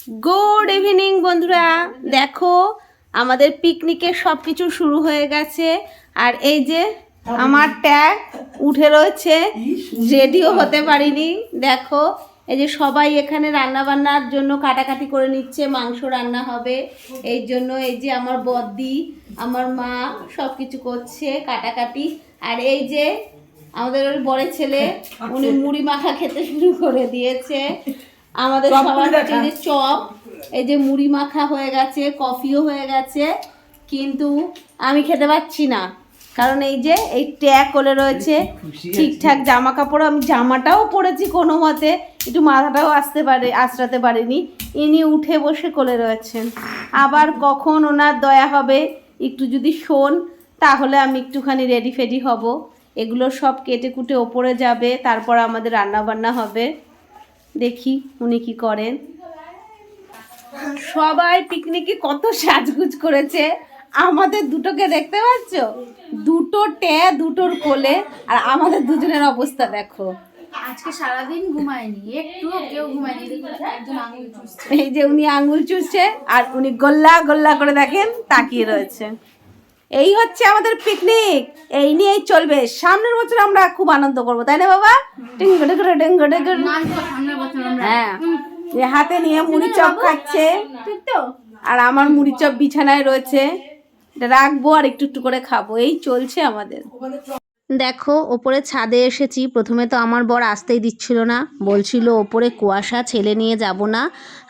Good evening বন্ধুরা, দেখো আমাদের পিকনিকের সব কিছু শুরু হয়ে গেছে। আর এই যে আমার ট্যাগ উঠে রয়েছে, রেডিও হতে পারিনি। দেখো এই যে সবাই এখানে রান্না বান্নার জন্য কাটাকাটি করে নিচ্ছে, মাংস রান্না হবে এই জন্য। এই যে আমার বদ্দি, আমার মা সব কিছু করছে কাটাকাটি। আর এই যে আমাদের ওর বড় ছেলে, উনি মুড়ি মাখা খেতে শুরু করে দিয়েছে। আমাদের সবার কাছে যে চপ, এই যে মুড়ি মাখা হয়ে গেছে, কফিও হয়ে গেছে, কিন্তু আমি খেতে পাচ্ছি না, কারণ এই যে এই ট্যাগ কোলে রয়েছে। ঠিকঠাক জামা কাপড়, আমি জামাটাও পরেছি কোনো মতে, একটু মাথাটাও আঁচড়াতে পারিনি। ইনি উঠে বসে কোলে রয়েছেন। আবার কখন ওনার দয়া হবে, একটু যদি শোন তাহলে আমি একটুখানি রেডি ফেডি হব। এগুলো সব কেটে কুটে ওপরে যাবে, তারপর আমাদের রান্না বান্না হবে। দেখি উনি কি করেন। সবাই পিকনিকে কত সাজগুজ করেছে, আমাদের দুটোকে দেখতে পাচ্ছ, দুটো দুটোর কোলে, আর আমাদের দুজনের অবস্থা দেখো। আজকে সারাদিন ঘুমায়নি, একটুও কেউ ঘুমায়নি। একজন আঙুল চুষছে, এই যে উনি আঙুল চুষছে, আর উনি গোল্লা গোল্লা করে দেখেন তাকিয়ে রয়েছে। এই হচ্ছে আমাদের পিকনিক, এই নিয়েই চলবে। সামনের বছর আমরা খুব আনন্দ করবো, তাই না বাবা? হ্যাঁ, হাতে নিয়ে মুড়ি চপ খাচ্ছে, ঠিক তো? আর আমার মুড়ি চপ বিছানায় রয়েছে, এটা রাখবো আর একটু একটু করে খাবো। এই চলছে আমাদের। দেখো ওপরে ছাদে এসেছি। প্রথমে তো আমার বর আসতেই দিচ্ছিল না, বলছিল ওপরে কুয়াশা, ছেলে নিয়ে যাব না।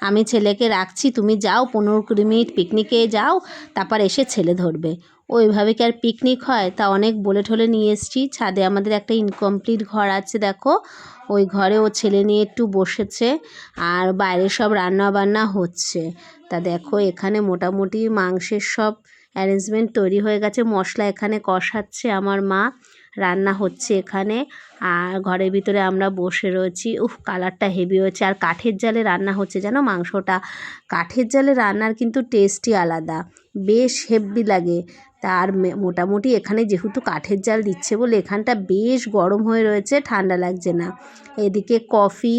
আমি ছেলেকে রাখছি, তুমি যাও 15-20 মিনিট পিকনিকে যাও, তারপর এসে ছেলে ধরবে। ওইভাবে কি আর পিকনিক হয়? তা অনেক বলে ঠলে নিয়ে এসেছি। ছাদে আমাদের একটা ইনকমপ্লিট ঘর আছে, দেখো ওই ঘরে ও ছেলে নিয়ে একটু বসেছে, আর বাইরে সব রান্না বান্না হচ্ছে। তা দেখো এখানে মোটামুটি মাংসের সব অ্যারেঞ্জমেন্ট তৈরি হয়ে গেছে। মশলা এখানে কষাচ্ছে আমার মা, রান্না হচ্ছে এখানে, আর ঘরের ভিতরে আমরা বসে রয়েছি। কালারটা হেভি হয়েছে, আর কাঠের জালে রান্না হচ্ছে যেন মাংসটা। কাঠের জালে রান্নার কিন্তু টেস্টই আলাদা, বেশ হেভি লাগে। তার মোটামুটি এখানে যেহেতু কাঠের জাল দিচ্ছে বলে এখানটা বেশ গরম হয়ে রয়েছে, ঠান্ডা লাগছে না। এদিকে কফি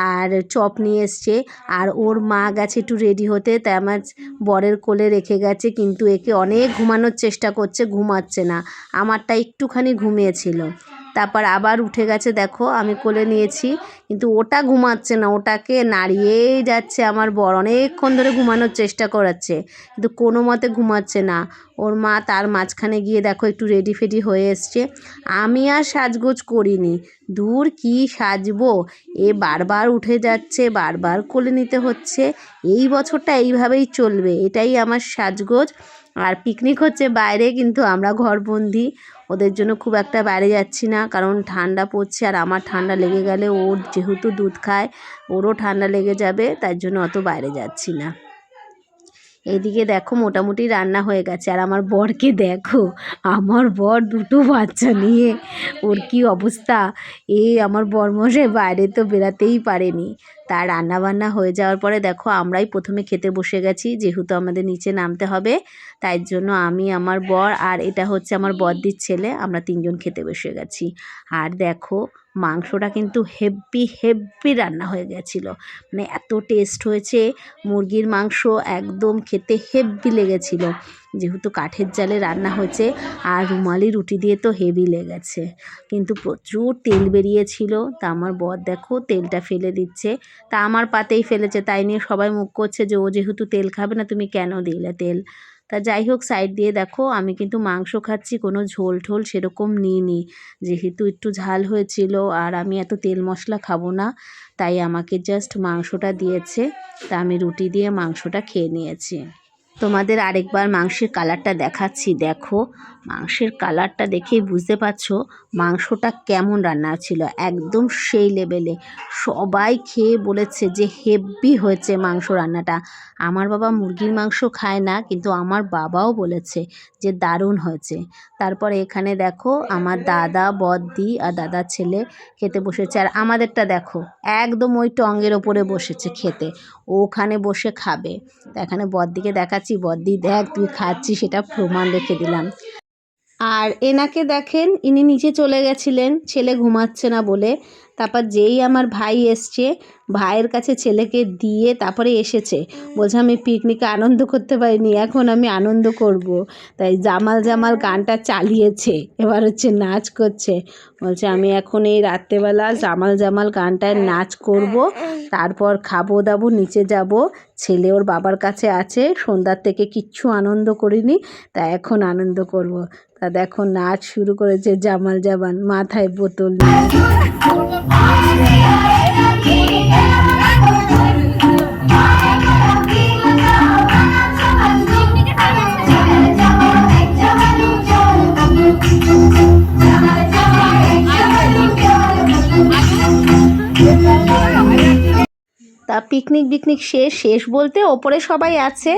আর চপ নিয়ে এসছে, আর ওর মা গেছে একটু রেডি হতে, তাই আমার বরের কোলে রেখে গেছে। কিন্তু একে অনেক ঘুমানোর চেষ্টা করছে, ঘুমাচ্ছে না। আমারটা একটুখানি ঘুমিয়েছিল, তারপর আবার উঠে গেছে। দেখো আমি কোলে নিয়েছি, কিন্তু ওটা ঘুমাচ্ছে না, ওটাকে নাড়িয়েই যাচ্ছে আমার বর। অনেকক্ষণ ধরে ঘুমানোর চেষ্টা করাচ্ছে, কিন্তু কোনো মতে ঘুমাচ্ছে না। ওর মা তার মাঝখানে গিয়ে দেখো একটু রেডি ফেডি হয়ে এসছে। আমি আর সাজগোজ করিনি, দূর কি সাজবো, এ বারবার উঠে যাচ্ছে, বারবার কোলে নিতে হচ্ছে। এই বছরটা এইভাবেই চলবে, এটাই আমার সাজগোজ। আর পিকনিক হচ্ছে বাইরে, কিন্তু আমরা ঘরবন্দি, ওদের জন্য খুব একটা বাইরে যাচ্ছি না, কারণ ঠান্ডা পড়ছে। আর আমার ঠান্ডা লেগে গেলে, ওর যেহেতু দুধ খায়, ওরও ঠান্ডা লেগে যাবে, তার জন্য অত বাইরে যাচ্ছি না। এইদিকে দেখো মোটামুটি রান্না হয়ে গেছে, আর আমার বরকে দেখো, আমার বর দুটো বাচ্চা নিয়ে ওর কি অবস্থা। আমার বরমশাই বাইরে তো বেরাতেই পারেনি। তার রান্না বান্না হয়ে যাওয়ার পরে দেখো আমরাই প্রথমে খেতে বসে গেছি, যেহেতু আমাদের নিচে নামতে হবে, তাই জন্য আমি, আমার বর, আর এটা হচ্ছে আমার বড়দির ছেলে, আমরা 3জন খেতে বসে গেছি। আর দেখো মাংসটা কিন্তু হেভি হেভি রান্না হয়ে গেছিলো, মানে এত টেস্ট হয়েছে। মুরগির মাংস একদম খেতে হেভি লেগেছিলো, যেহেতু কাঠের জালে রান্না হয়েছে। আর রুমালি রুটি দিয়ে তো হেভি লেগেছে, কিন্তু প্রচুর তেল বেরিয়েছিল। তা আমার বর দেখো তেলটা ফেলে দিচ্ছে, তা আমার পাতেই ফেলেছে, তাই নিয়ে সবাই মুখ করছে যে ও যেহেতু তেল খাবে না, তুমি কেন দিলে তেল। তা যাই হোক, সাইড দিয়ে দেখো আমি কিন্তু মাংস খাচ্ছি, কোনো ঝোল ঠোল সেরকম নিইনি, যেহেতু একটু ঝাল হয়েছিল, আর আমি এত তেল মশলা খাবো না, তাই আমাকে জাস্ট মাংসটা দিয়েছে। তা আমি রুটি দিয়ে মাংসটা খেয়ে নিয়েছি। তোমাদের আরেকবার মাংসের কালারটা দেখাচ্ছি, দেখো মাংসের কালারটা দেখেই বুঝতে পারছো মাংসটা কেমন রান্না ছিল, একদম সেই লেভেলে। সবাই খেয়ে বলেছে যে হেভি হয়েছে মাংস রান্নাটা। আমার বাবা মুরগির মাংস খায় না, কিন্তু আমার বাবাও বলেছে যে দারুণ হয়েছে। তারপরে এখানে দেখো আমার দাদা, বড়দি আর দাদার ছেলে খেতে বসেছে, আর আমাদেরটা দেখো একদম ওই টঙ্গের ওপরে বসেছে খেতে, ওখানে বসে খাবে। তো এখানে বড়দিকে দেখাচ্ছি, বড়দি দেখ তুই খাচ্ছি, সেটা প্রমাণ রেখে দিলাম। আর এনাকে দেখেন, ইনি নিচে চলে গেছিলেন ছেলে ঘুমাচ্ছে না বলে। তারপর যেই আমার ভাই এসছে, ভাইয়ের কাছে ছেলেকে দিয়ে তারপরে এসেছে। বলছে আমি পিকনিকে আনন্দ করতে পারিনি, এখন আমি আনন্দ করব। তাই জামাল জামাল গানটা চালিয়েছে, এবার হচ্ছে নাচ করছে। বলছে আমি এখন এই রাত্রেবেলা জামাল জামাল গানটায় নাচ করব, তারপর খাবো দাবো নিচে যাব। ছেলে ওর বাবার কাছে আছে, সন্ধ্যার থেকে কিচ্ছু আনন্দ করিনি, তা এখন আনন্দ করব। তা দেখো নাচ শুরু করেছে জামাল জামান, মাথায় বোতল নিয়ে। তা পিকনিক শেষ বলতে ওপরে সবাই আছে,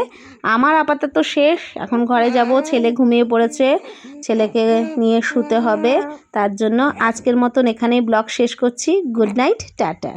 আমার আপাতত শেষ। এখন ঘরে যাব, ছেলে ঘুমিয়ে পড়েছে, ছেলেকে নিয়ে শুতে হবে। তার জন্য আজকের মতন এখানেই ব্লগ শেষ করছি। Good night, tata.